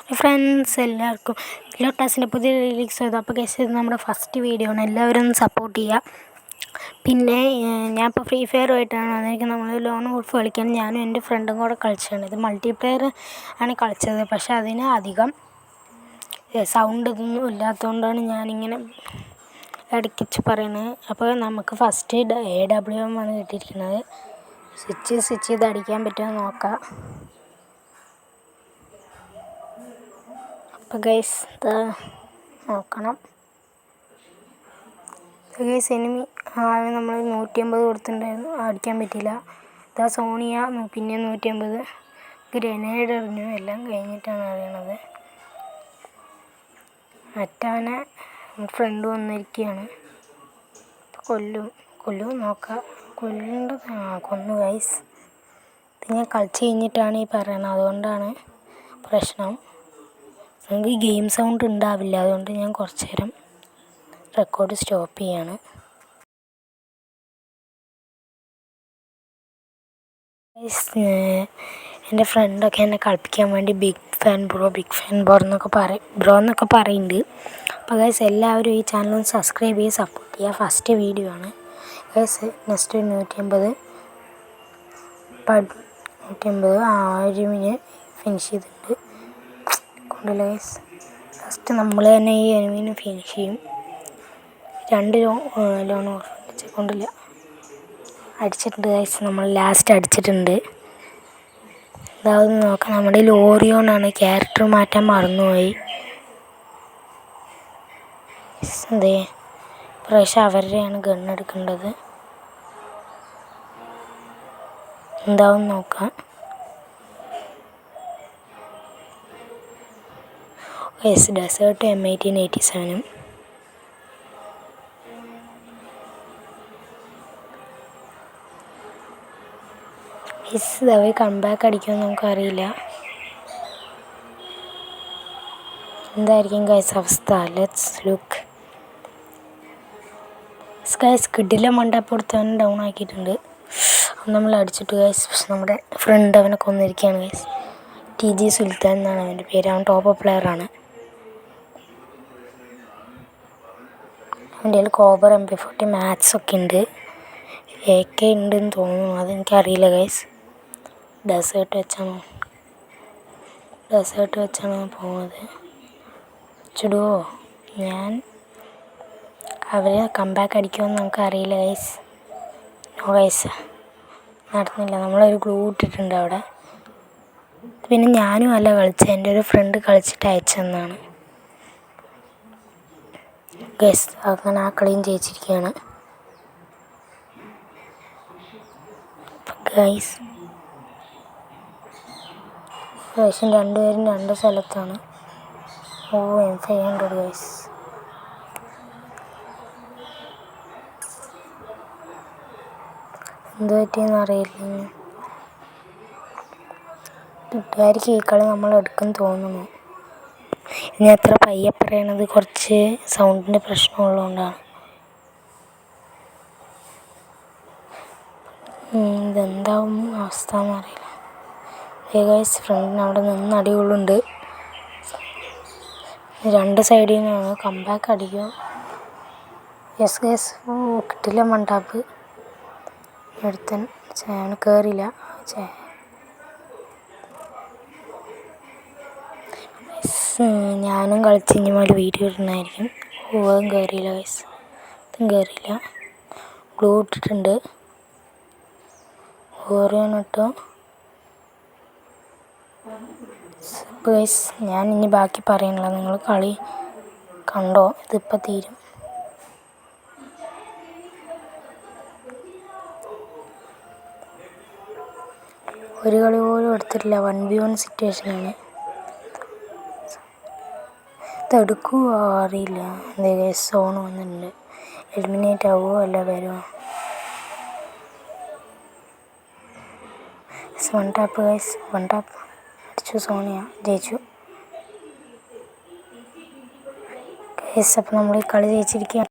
Friends എല്ലാവർക്കും ലോട്ടാസിൻ്റെ പുതിയ റിലീക്സ് ചെയ്തു. അപ്പോൾ ഗൈസ് ഇത് നമ്മുടെ ഫസ്റ്റ് വീഡിയോ ആണ്. എല്ലാവരും ഒന്ന് സപ്പോർട്ട് ചെയ്യുക. പിന്നെ ഞാനിപ്പോൾ ഫ്രീ ഫയറുമായിട്ടാണ് വന്നിരിക്കുന്നത്. നമ്മൾ ലോൺ വോൾഫ് കളിക്കാൻ ഞാനും എൻ്റെ ഫ്രണ്ടും കൂടെ കളിച്ചതാണ്. ഇത് മൾട്ടിപ്ലെയർ ആണ് കളിച്ചത്. പക്ഷേ അതിന് അധികം സൗണ്ട് ഇതൊന്നും ഇല്ലാത്തതുകൊണ്ടാണ് ഞാനിങ്ങനെ ഇടയ്ക്കിച്ച് പറയുന്നത്. അപ്പോൾ നമുക്ക് ഫസ്റ്റ് AWM ആണ് കിട്ടിയിരിക്കുന്നത്. സ്വിച്ച് ചെയ്ത് അടിക്കാൻ പറ്റുമോ നോക്കാം. അപ്പോൾ ഗൈസ് നോക്കണം. ഗൈസ് എനിമി നമ്മൾ 150 കൊടുത്തിട്ടുണ്ടായിരുന്നു, അടിക്കാൻ പറ്റിയില്ല. ഇതാ സോണിയ പിന്നെ 150 ഗ്രനേഡ് എറിഞ്ഞു. എല്ലാം കഴിഞ്ഞിട്ടാണ് അറിയണത്. മറ്റവനെ ഫ്രണ്ട് വന്നിരിക്കുകയാണ്. കൊല്ലും നോക്കാം. കൊല്ലേണ്ടത് കൊന്നു ഗൈസ്. ഇത് ഞാൻ കളിച്ച് കഴിഞ്ഞിട്ടാണ് ഈ പറയണത്, അതുകൊണ്ടാണ് പ്രശ്നം. നമുക്ക് ഗെയിം സൗണ്ട് ഉണ്ടാവില്ല, അതുകൊണ്ട് ഞാൻ കുറച്ച് നേരം റെക്കോർഡ് സ്റ്റോപ്പ് ചെയ്യാണ്. എൻ്റെ ഫ്രണ്ടൊക്കെ എന്നെ കളിപ്പിക്കാൻ വേണ്ടി ബിഗ് ഫാൻ ബ്രോ എന്നൊക്കെ പറയുന്നുണ്ട്. അപ്പോൾ ഗൈസ് എല്ലാവരും ഈ ചാനൽ സബ്സ്ക്രൈബ് ചെയ്ത് സപ്പോർട്ട് ചെയ്യുക. ഫസ്റ്റ് വീഡിയോ ആണ് ഗൈസ്. നെക്സ്റ്റ് 150 ഫിനിഷ് ചെയ്തിട്ടുണ്ട്. കൊണ്ടില്ല ഗൈസ്. ഫസ്റ്റ് നമ്മൾ തന്നെ ഈ എനിമീനെ ഫിനിഷ് ചെയ്യും. 2 ലോൺ കൊണ്ടില്ല അടിച്ചിട്ടുണ്ട് ഗൈസ്. നമ്മൾ ലാസ്റ്റ് അടിച്ചിട്ടുണ്ട്. ഇതാവുന്ന നോക്കാം. നമ്മുടെ ലോറിയോണാണ്. ക്യാരക്ടർ മാറ്റാൻ മറന്നുപോയി. അതെ, പ്രാവശ്യം അവരുടെയാണ് ഗണ്ണെടുക്കേണ്ടത്. എന്താവും നോക്കാം. Desert M1887. അവർ കംബാക്ക് അടിക്കുമെന്ന് നമുക്കറിയില്ല. എന്തായിരിക്കും ഗൈസ് അവസ്ഥ? Let's look. ഗൈസ് കിഡിലെ മണ്ടപ്പെടുത്തവൻ ഡൗൺ ആക്കിയിട്ടുണ്ട്. നമ്മൾ അടിച്ചിട്ട് ഗൈസ്. പക്ഷെ നമ്മുടെ ഫ്രണ്ട് അവനെ കൊന്നിരിക്കുകയാണ് ഗൈസ്. TG സുൽത്താൻ എന്നാണ് അവൻ്റെ പേര്. അവൻ ടോപ്പ് പ്ലെയറാണ്. അവൻ്റെ കയ്യിൽ കോബർ MP40 മാത്സൊക്കെ ഉണ്ട്. AK ഉണ്ടെന്ന് തോന്നുന്നു, അതെനിക്കറിയില്ല ഗൈസ്. ഡെസേർട്ട് വെച്ചാണ് പോകുന്നത്. ചുടുവോ? അവർ കംബാക്ക് അടിക്കുമെന്ന് നമുക്കറിയില്ല ഗൈസ്. നോ ഗൈസ്, നടന്നില്ല. നമ്മളൊരു ഗ്ലൂ ഇട്ടിട്ടുണ്ട് അവിടെ. പിന്നെ ഞാനും അല്ല കളിച്ചത്, എൻ്റെ ഒരു ഫ്രണ്ട് കളിച്ചിട്ട് അയച്ചെന്നാണ് ഗൈസ്. അങ്ങനെ ആ കളിയും ജയിച്ചിരിക്കുകയാണ് ഗൈസ്. ഏകദേശം രണ്ടുപേരും 2 സ്ഥലത്താണ്. M500 guys. എന്ത് പറ്റിയെന്ന് അറിയില്ല. കിട്ടുകാർക്ക് ഈ കളി നമ്മൾ എടുക്കും തോന്നുന്നു. ഇനി അത്ര പയ്യെ പറയണത് കുറച്ച് സൗണ്ടിൻ്റെ പ്രശ്നമുള്ളതുകൊണ്ടാണ്. ഇതെന്താവും അവസ്ഥ എന്നറിയില്ല. ഗൈസ് ഫ്രണ്ടിന് അവിടെ നിന്ന് അടികൊള്ളുണ്ട്. 2 സൈഡിൽ നിന്നാണ്. കംബാക്ക് അടിക്കും. Yes guys. കിട്ടില്ല മണ്ടാപ്പ്. എടുത്തൻ കയറില്ല. ഞാനും കളിച്ച് ഇനി മുതൽ വീഡിയോ ഇടുന്നതായിരിക്കും. അതും കയറിയില്ല ഗൈസ്. ഇതും കയറിയില്ല. ഗ്ലൂ ഇട്ടിട്ടുണ്ട്. ഓറിയോണിട്ടോ. ഗൈസ് ഞാൻ ഇനി ബാക്കി പറയണില്ല, നിങ്ങൾ കളി കണ്ടോ. ഇതിപ്പോൾ തീരും. ഒരു കളി പോലും എടുത്തിട്ടില്ല. 1v1 സിറ്റുവേഷനാണ്. ഇതെടുക്കുമോ അറിയില്ല. എന്തേ ഗൈസ് സോൺ വന്നിട്ടുണ്ട്. എലിമിനേറ്റ് ആവുമോ അല്ല വരുമോ? One tap guys. അടിച്ചു. സോണിയ ജയിച്ചു ഗൈസ്. അപ്പോൾ നമ്മൾ ഈ കളി ജയിച്ചിരിക്കുകയാണ്.